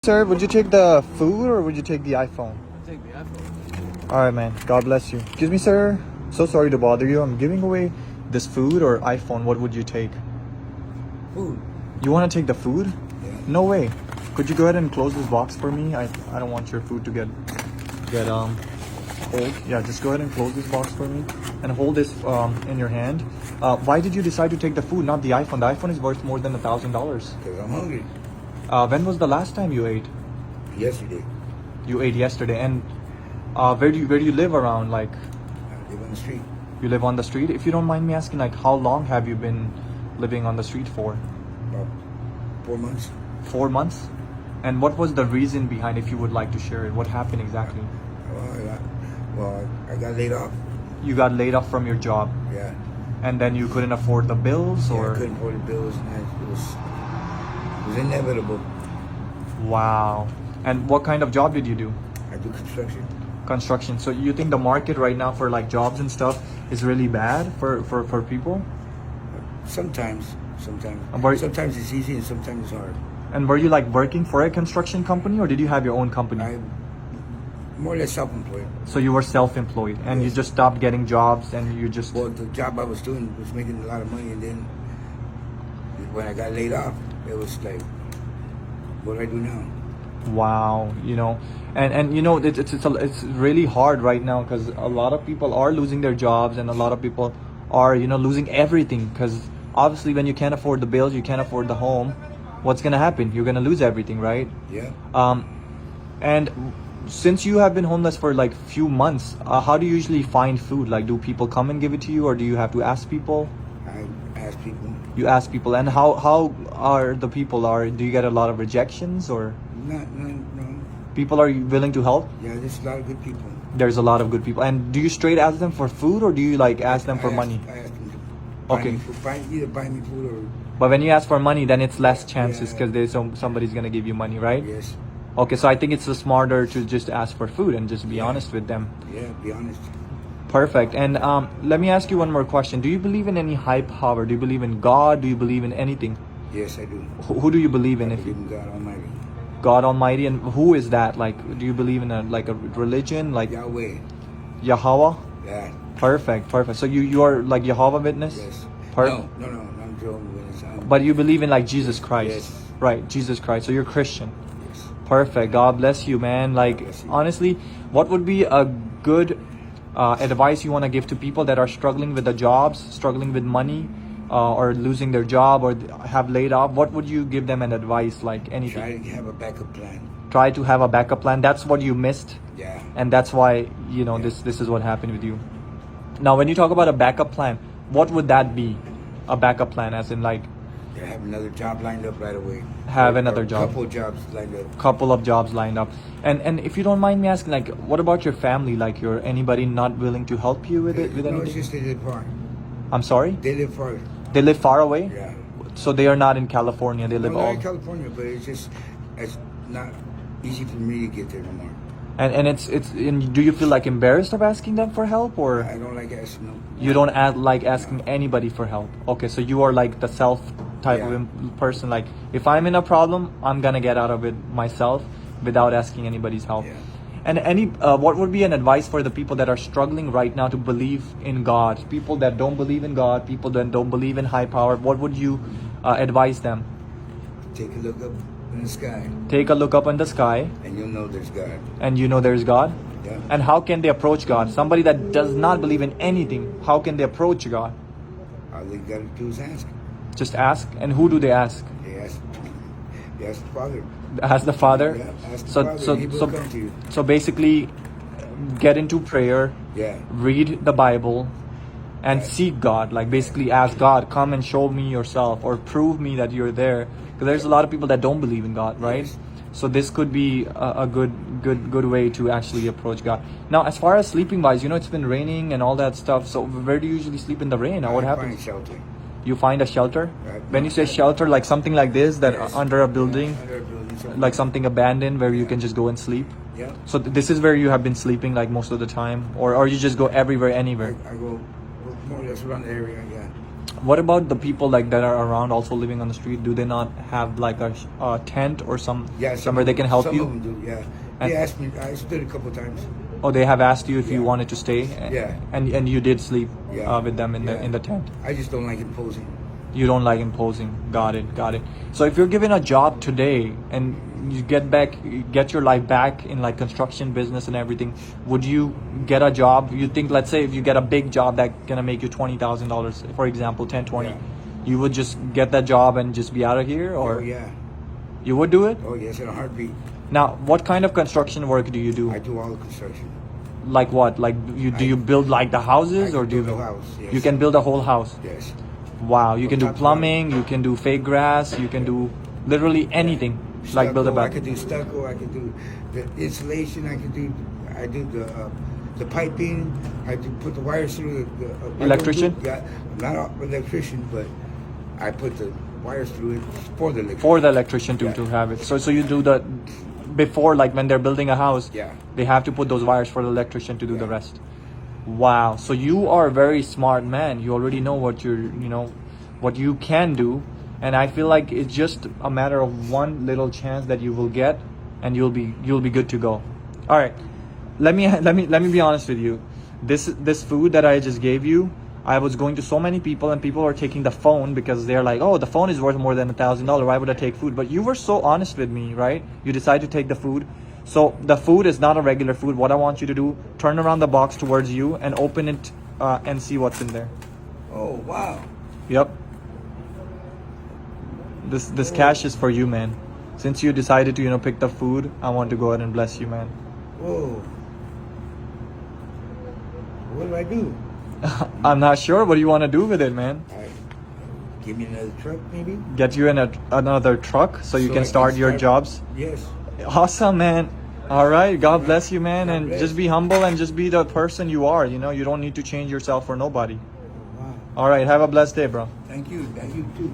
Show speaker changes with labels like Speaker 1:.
Speaker 1: Sir, would you take the food or would you take the iPhone?
Speaker 2: Take the iPhone.
Speaker 1: Alright, man. God bless you. Excuse me, sir. So sorry to bother you. I'm giving away this food or iPhone. What would you take?
Speaker 2: Food.
Speaker 1: You want to take the food?
Speaker 2: Yeah.
Speaker 1: No way. Could you go ahead and close this box for me? I don't want your food to get cold. Yeah, just go ahead and close this box for me and hold this in your hand. Why did you decide to take the food, not the iPhone? The iPhone is worth more than $1,000.
Speaker 2: Because I'm hungry.
Speaker 1: When was the last time you ate?
Speaker 2: Yesterday.
Speaker 1: You ate yesterday. And where do you live around? Like,
Speaker 2: I live on the street.
Speaker 1: you live on the street? If you don't mind me asking, like, how long have you been living on the street for?
Speaker 2: About 4 months.
Speaker 1: 4 months? And what was the reason behind, if you would like to share it? What happened exactly?
Speaker 2: I got laid off.
Speaker 1: You got laid off from your job,
Speaker 2: Yeah.
Speaker 1: and then you couldn't afford the bills,
Speaker 2: Yeah,
Speaker 1: or?
Speaker 2: I couldn't afford the bills, and it was inevitable.
Speaker 1: Wow. And what kind of job did you do?
Speaker 2: I do construction.
Speaker 1: Construction. So you think the market right now for like jobs and stuff is really bad for people?
Speaker 2: Sometimes.
Speaker 1: Were-
Speaker 2: Sometimes it's easy and sometimes it's hard.
Speaker 1: And were you like working for a construction company, or did you have your own company?
Speaker 2: I'm more or less self-employed.
Speaker 1: So you were self-employed and you
Speaker 2: Yes.
Speaker 1: just stopped getting jobs and you just...
Speaker 2: Well, the job I was doing was making a lot of money, and then when I got laid off, it was like, what do I do now?
Speaker 1: Wow, you know, and you know, it's really hard right now because a lot of people are losing their jobs and a lot of people are, you know, losing everything because obviously when you can't afford the bills, you can't afford the home, what's gonna happen? You're gonna lose everything, right?
Speaker 2: Yeah.
Speaker 1: And since you have been homeless for like few months, how do you usually find food? Like, do people come and give it to you, or do you have to ask people?
Speaker 2: I ask people.
Speaker 1: You ask people, and how are the people? Do you get a lot of rejections, or
Speaker 2: No.
Speaker 1: people are willing to help?
Speaker 2: Yeah, there's a lot of good people.
Speaker 1: There's a lot of good people. And do you straight ask them for food, or do you like ask them for money?
Speaker 2: I ask them to buy
Speaker 1: Okay.
Speaker 2: me food, either buy me food or
Speaker 1: But when you ask for money, then it's less chances
Speaker 2: Yeah.
Speaker 1: because there's somebody's gonna give you money, right?
Speaker 2: yes.
Speaker 1: Okay, so I think it's smarter to just ask for food and just be
Speaker 2: Yeah.
Speaker 1: honest with them.
Speaker 2: Yeah, be honest.
Speaker 1: Perfect. And let me ask you one more question. Do you believe in any high power? Do you believe in God? Do you believe in anything?
Speaker 2: Yes, I do.
Speaker 1: Who do you believe in?
Speaker 2: I
Speaker 1: If
Speaker 2: believe
Speaker 1: you,
Speaker 2: in God Almighty.
Speaker 1: God Almighty, and who is that? Like, do you believe in a religion, like
Speaker 2: Yahweh.
Speaker 1: Yahweh?
Speaker 2: Yeah.
Speaker 1: Perfect. So you are like Jehovah Witness?
Speaker 2: Yes.
Speaker 1: Perfect.
Speaker 2: No, I'm Jehovah's Witness.
Speaker 1: But you believe in like Jesus Christ,
Speaker 2: Yes.
Speaker 1: right? Jesus Christ. So you're Christian.
Speaker 2: Yes.
Speaker 1: Perfect. God bless you, man. Like,
Speaker 2: bless you.
Speaker 1: honestly, what would be a good advice you want to give to people that are struggling with the jobs, struggling with money, or losing their job, or have laid off? What would you give them an advice, like anything?
Speaker 2: Try to have a backup plan.
Speaker 1: Try to have a backup plan. That's what you missed,
Speaker 2: Yeah.
Speaker 1: and that's why, you know,
Speaker 2: Yeah.
Speaker 1: this is what happened with you. Now, when you talk about a backup plan, what would that be? A backup plan, as in like
Speaker 2: Yeah, have another job lined up right away.
Speaker 1: Have
Speaker 2: Or
Speaker 1: another job.
Speaker 2: Couple jobs lined up.
Speaker 1: couple of jobs lined up. And if you don't mind me asking, like, what about your family? Like, your anybody not willing to help you with it, with
Speaker 2: No, it's
Speaker 1: anything?
Speaker 2: just they live far.
Speaker 1: I'm sorry,
Speaker 2: They live far.
Speaker 1: they live far away,
Speaker 2: Yeah.
Speaker 1: so they are not in California. They live
Speaker 2: No, they're
Speaker 1: all,
Speaker 2: in California, but it's not easy for me to get there no more.
Speaker 1: and it's and do you feel like embarrassed of asking them for help, or
Speaker 2: I don't like asking them.
Speaker 1: you don't like asking anybody for help? Okay, so you are like the self type
Speaker 2: Yeah.
Speaker 1: of person. Like, if I'm in a problem, I'm gonna get out of it myself without asking anybody's help.
Speaker 2: Yeah.
Speaker 1: And what would be an advice for the people that are struggling right now to believe in God? People that don't believe in God, people that don't believe in high power. What would you advise them?
Speaker 2: Take a look up in the sky,
Speaker 1: Take a look up in the sky,
Speaker 2: and you'll know there's God.
Speaker 1: and you know there's God.
Speaker 2: Yeah.
Speaker 1: And how can they approach God? Somebody that does not believe in anything, how can they approach God?
Speaker 2: All they gotta do is ask.
Speaker 1: Just ask. And who do they ask?
Speaker 2: They ask the Father.
Speaker 1: Ask the Father.
Speaker 2: Yeah, ask the
Speaker 1: So
Speaker 2: Father, and He will come to you.
Speaker 1: so basically, get into prayer,
Speaker 2: Yeah.
Speaker 1: read the Bible, and
Speaker 2: Right.
Speaker 1: seek God. Like, basically ask God, come and show me yourself, or prove me that you're there. Because there's a lot of people that don't believe in God, right?
Speaker 2: Yes.
Speaker 1: So this could be a good way to actually approach God. Now, as far as sleeping wise, you know, it's been raining and all that stuff. So where do you usually sleep in the rain? Or what
Speaker 2: I
Speaker 1: happens?
Speaker 2: Find shelter.
Speaker 1: You find a shelter?
Speaker 2: Right.
Speaker 1: When you say shelter, like something like this, that
Speaker 2: Yes.
Speaker 1: under a building,
Speaker 2: Under a building, somewhere.
Speaker 1: like something abandoned where you can just go and sleep.
Speaker 2: Yeah.
Speaker 1: So this is where you have been sleeping like most of the time, or you just go everywhere, anywhere.
Speaker 2: I go more or less around the area. Yeah.
Speaker 1: What about the people like that are around also living on the street? Do they not have like a tent or somewhere they can help
Speaker 2: some
Speaker 1: you?
Speaker 2: of them do, yeah.
Speaker 1: And-
Speaker 2: They asked me. I stood a couple times.
Speaker 1: Oh, they have asked you if you
Speaker 2: Yeah.
Speaker 1: wanted to stay.
Speaker 2: Yeah.
Speaker 1: And you did sleep
Speaker 2: Yeah.
Speaker 1: with them in
Speaker 2: Yeah.
Speaker 1: the tent.
Speaker 2: I just don't like imposing.
Speaker 1: You don't like imposing. Got it. So if you're given a job today and you get your life back in like construction business and everything, would you get a job? You think, let's say if you get a big job that gonna make you $20,000, for example, 10, 20,
Speaker 2: Yeah.
Speaker 1: you would just get that job and just be out of here, or
Speaker 2: Oh yeah.
Speaker 1: you would do it?
Speaker 2: Oh yes, in a heartbeat.
Speaker 1: Now, what kind of construction work do you do?
Speaker 2: I do all the construction.
Speaker 1: Like what? Like do you build like the houses,
Speaker 2: I
Speaker 1: or
Speaker 2: can
Speaker 1: do you
Speaker 2: build a house, yes.
Speaker 1: You can build a whole house.
Speaker 2: Yes.
Speaker 1: Wow, you
Speaker 2: From
Speaker 1: can do
Speaker 2: top to
Speaker 1: plumbing, you can do fake grass, you can do literally anything. Like build a
Speaker 2: Stucco, I
Speaker 1: bath.
Speaker 2: could do stucco. I could do the insulation. I do the piping. I do put the wires through the I don't
Speaker 1: Electrician?
Speaker 2: Yeah, not an electrician, but I put the wires through it for the electrician.
Speaker 1: For the electrician
Speaker 2: Yeah.
Speaker 1: to have it. So you do the before, like when they're building a house,
Speaker 2: Yeah.
Speaker 1: they have to put those wires for the electrician to do the
Speaker 2: Yeah.
Speaker 1: rest. Wow. So you are a very smart man. You already know what what you can do, and I feel like it's just a matter of one little chance that you will get, and you'll be good to go. All right. Let me be honest with you. This food that I just gave you, I was going to so many people, and people are taking the phone because they're like, oh, the phone is worth more than $1,000. Why would I take food? But you were so honest with me, right? You decided to take the food. So the food is not a regular food. What I want you to do, turn around the box towards you and open it and see what's in there.
Speaker 2: Oh wow!
Speaker 1: Yep. This cash is for you, man. Since you decided to pick the food, I want to go ahead and bless you, man.
Speaker 2: Whoa! What do I do?
Speaker 1: I'm not sure. What do you want to do with it, man?
Speaker 2: Give me another truck, maybe.
Speaker 1: Get you in another truck so you
Speaker 2: So
Speaker 1: can
Speaker 2: I
Speaker 1: start your jobs.
Speaker 2: Yes.
Speaker 1: Awesome, man. All right. God bless you, man.
Speaker 2: God
Speaker 1: And
Speaker 2: bless.
Speaker 1: just be humble and just be the person you are. You don't need to change yourself for nobody.
Speaker 2: Wow.
Speaker 1: All right. Have a blessed day, bro.
Speaker 2: Thank you. Thank you too.